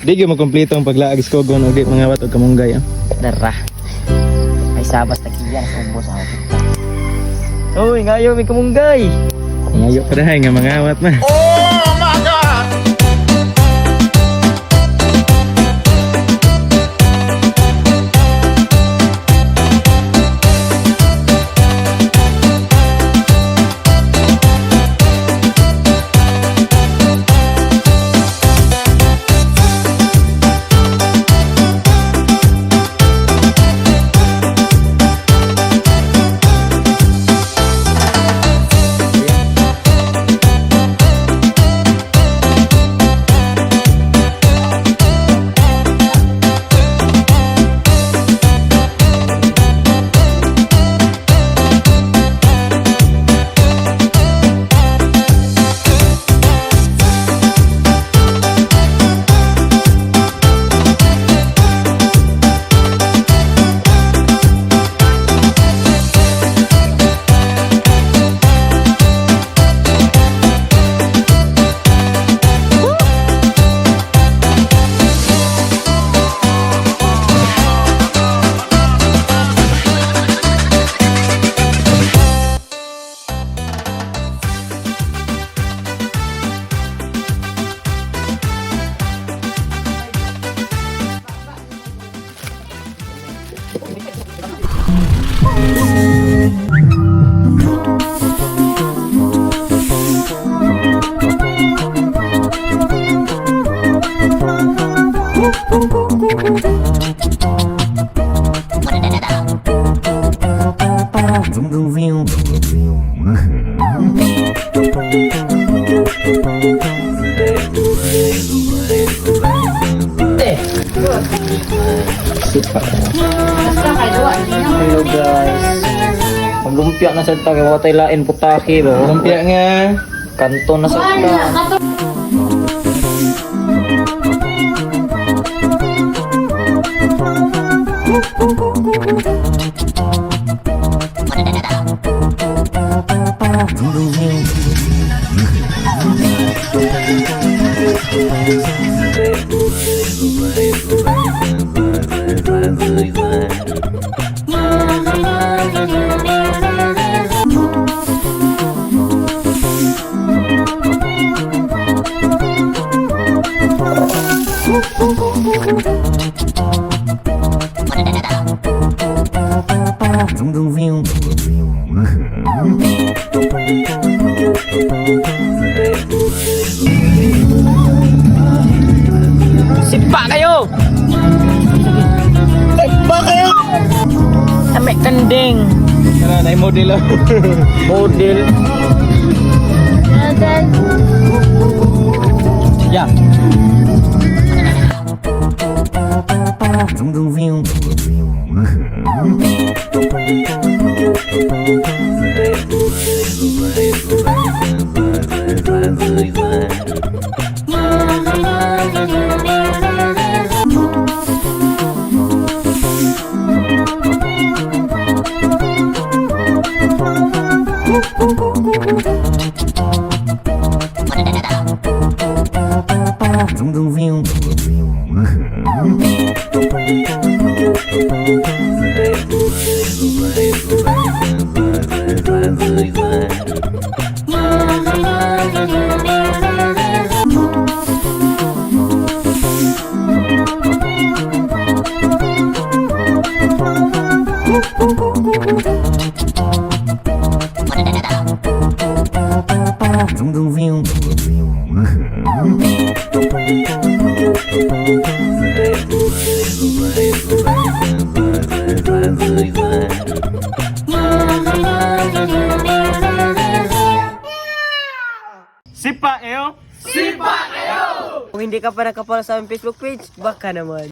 Di gyud makompleto ang paglaag iskogon og di mangawat og kamunggay. Dara. Ay sabas tagiyan sa ubos ako. Uy, ngayo may kamunggay. Ngayo pa dahay nga mangawat man. Hello guys. Maglumpia na sa ta kay watay lain putaki ba. Lumpia nga. Kanto na sa ta. Sipa kayo! Sipa kayo! Sampai kending. Tara, na model lang. Model. Ya. Sipa kayo! Kung hindi ka pa nakapalo sa aming Facebook page, baka naman.